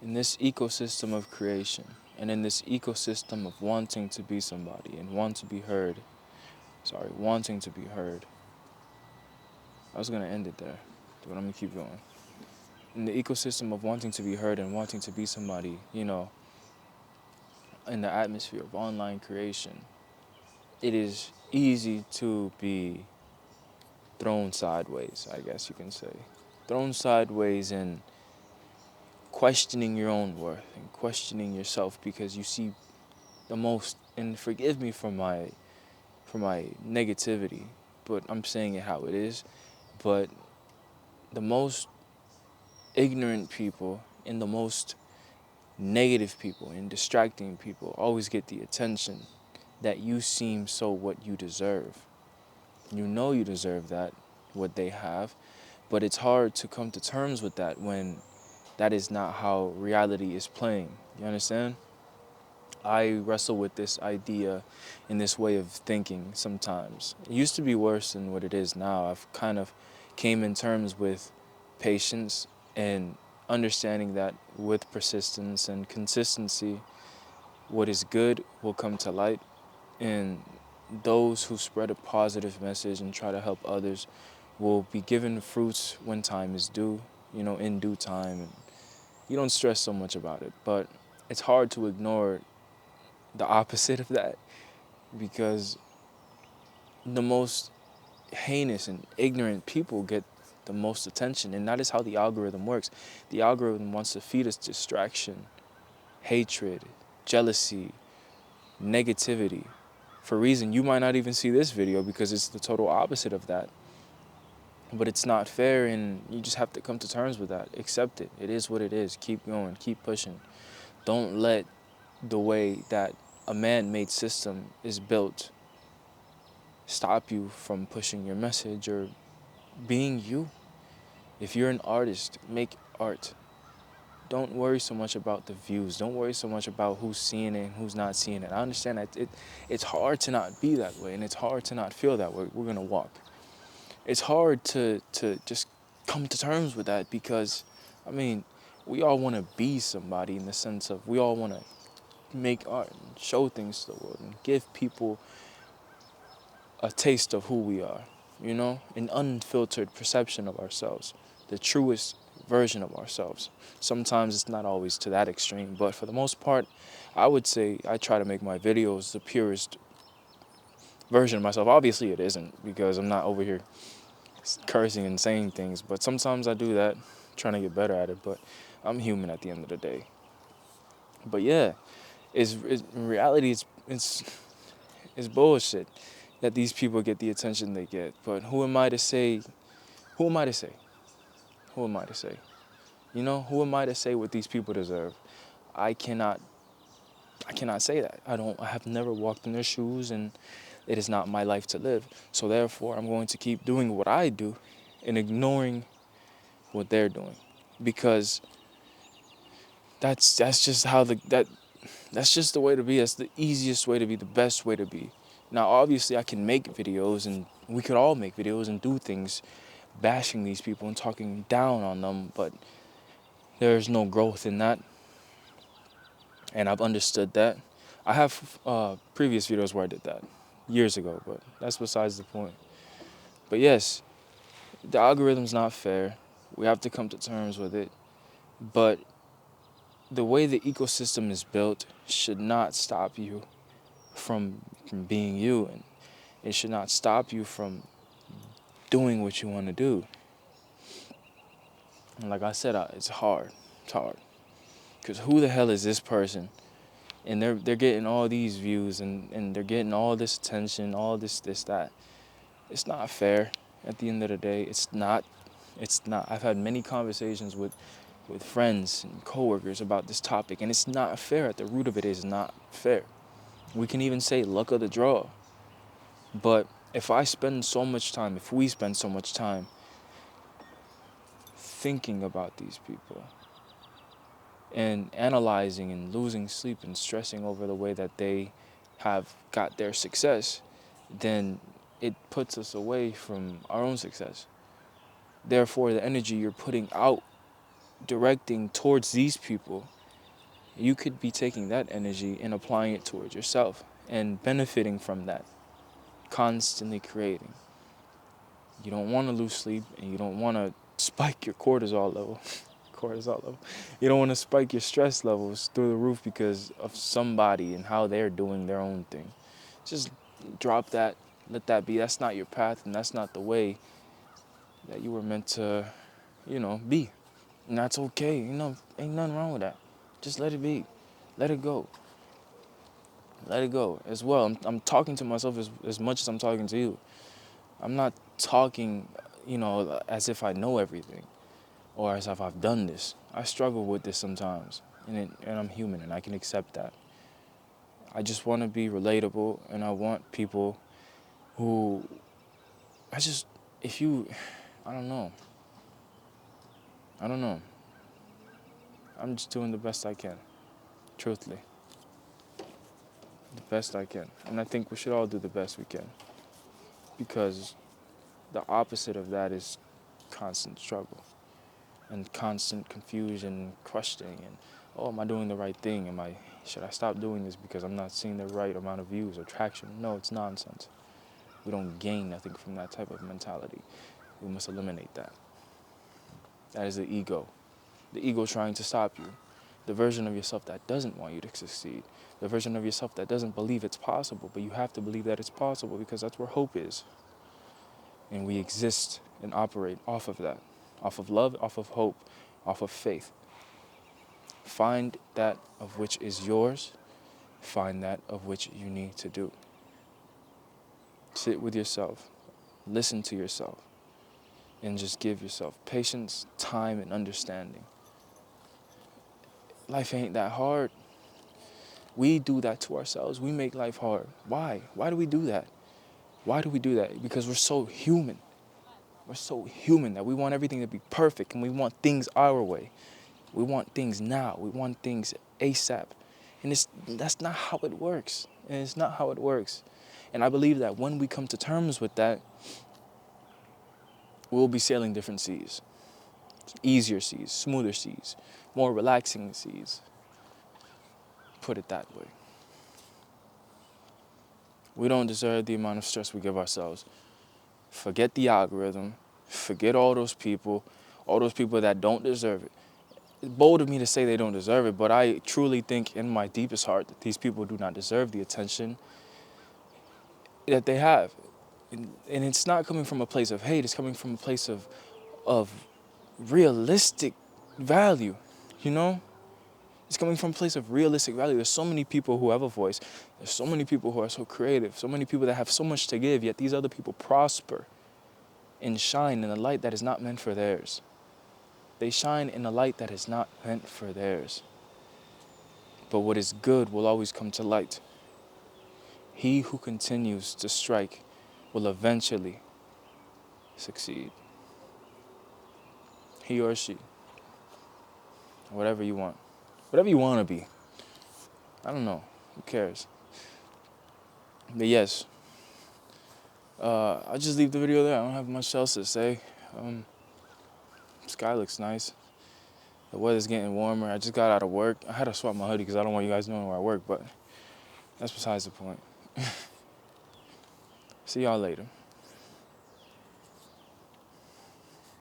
In this ecosystem of creation, and in this ecosystem of wanting to be somebody and wanting to be heard. I was going to end it there, but I'm going to keep going. In the ecosystem of wanting to be heard and wanting to be somebody, in the atmosphere of online creation, it is easy to be thrown sideways, I guess you can say. Thrown sideways in questioning your own worth and questioning yourself because you see the most, and forgive me for my negativity, but I'm saying it how it is. But the most ignorant people and the most negative people and distracting people always get the attention that you seem so what you deserve. You know you deserve that, what they have, but it's hard to come to terms with that when that is not how reality is playing. You understand? I wrestle with this idea and this way of thinking sometimes. It used to be worse than what it is now. I've kind of came in terms with patience and understanding that with persistence and consistency, what is good will come to light. And those who spread a positive message and try to help others will be given fruits when time is due, in due time. And you don't stress so much about it. But it's hard to ignore the opposite of that because the most heinous and ignorant people get the most attention, and that is how the algorithm works. The algorithm wants to feed us distraction, hatred, jealousy, negativity for a reason. You might not even see this video because it's the total opposite of that. But it's not fair, and you just have to come to terms with that. Accept it. It is what it is. Keep going. Keep pushing. Don't let the way that a man-made system is built stop you from pushing your message or being you. If you're an artist, make art. Don't worry so much about the views. Don't worry so much about who's seeing it and who's not seeing it. I understand that it's hard to not be that way, and it's hard to not feel that way. We're going to walk. It's hard to just come to terms with that because, we all want to be somebody in the sense of we all want to make art and show things to the world and give people a taste of who we are, an unfiltered perception of ourselves, the truest version of ourselves. Sometimes it's not always to that extreme, but for the most part, I would say I try to make my videos the purest version of myself. Obviously, it isn't because I'm not over here cursing and saying things, but sometimes I do that, trying to get better at it, but I'm human at the end of the day. But yeah, in reality, it's bullshit that these people get the attention they get. But who am I to say? Who am I to say? Who am I to say? Who am I to say what these people deserve? I cannot say that. I have never walked in their shoes, and it is not my life to live. So therefore, I'm going to keep doing what I do and ignoring what they're doing. Because that's just that's just the way to be. That's the easiest way to be, the best way to be. Now, obviously, I can make videos, and we could all make videos and do things bashing these people and talking down on them, but there's no growth in that, and I've understood that. I have previous videos where I did that years ago, but that's besides the point. But yes, the algorithm's not fair. We have to come to terms with it, but the way the ecosystem is built should not stop you from being you, and it should not stop you from doing what you want to do. And like I said, it's hard. It's hard. Because who the hell is this person? And they're getting all these views, and they're getting all this attention, all this, that. It's not fair at the end of the day. It's not. It's not. I've had many conversations with friends and coworkers about this topic, and it's not fair. At the root of it is not fair. We can even say luck of the draw. But if we spend so much time thinking about these people and analyzing and losing sleep and stressing over the way that they have got their success, then it puts us away from our own success. Therefore, the energy you're putting out directing towards these people, you could be taking that energy and applying it towards yourself and benefiting from that, constantly creating. You don't want to lose sleep, and you don't want to spike your cortisol level. Cortisol level. You don't want to spike your stress levels through the roof because of somebody and how they're doing their own thing. Just drop that, let that be. That's not your path, and that's not the way that you were meant to, be. And that's okay. Ain't nothing wrong with that. Just let it be. Let it go. Let it go as well. I'm talking to myself as much as I'm talking to you. I'm not talking, as if I know everything or as if I've done this. I struggle with this sometimes, and I'm human, and I can accept that. I just want to be relatable, and I want people who, I don't know. I'm just doing the best I can, truthfully. The best I can. And I think we should all do the best we can, because the opposite of that is constant struggle and constant confusion, questioning, and, am I doing the right thing? Should I stop doing this because I'm not seeing the right amount of views or traction? No, it's nonsense. We don't gain nothing from that type of mentality. We must eliminate that. That is the ego. The ego trying to stop you. The version of yourself that doesn't want you to succeed. The version of yourself that doesn't believe it's possible, but you have to believe that it's possible because that's where hope is. And we exist and operate off of that. Off of love, off of hope, off of faith. Find that of which is yours. Find that of which you need to do. Sit with yourself. Listen to yourself. And just give yourself patience, time, and understanding. Life ain't that hard. We do that to ourselves. We make life hard. Why? Why do we do that? Why do we do that? Because we're so human. We're so human that we want everything to be perfect, and we want things our way. We want things now. We want things ASAP. And that's not how it works. And it's not how it works. And I believe that when we come to terms with that, we'll be sailing different seas. Easier seas, smoother seas, more relaxing seas. Put it that way. We don't deserve the amount of stress we give ourselves. Forget the algorithm. Forget all those people that don't deserve it. It's bold of me to say they don't deserve it, but I truly think in my deepest heart that these people do not deserve the attention that they have. And it's not coming from a place of hate. It's coming from a place of realistic value, It's coming from a place of realistic value. There's so many people who have a voice. There's so many people who are so creative. So many people that have so much to give, yet these other people prosper and shine in a light that is not meant for theirs. They shine in a light that is not meant for theirs. But what is good will always come to light. He who continues to strike will eventually succeed. He or she. Whatever you want. Whatever you want to be. I don't know. Who cares? But yes. I'll just leave the video there. I don't have much else to say. Sky looks nice. The weather's getting warmer. I just got out of work. I had to swap my hoodie because I don't want you guys knowing where I work, but that's besides the point. See y'all later.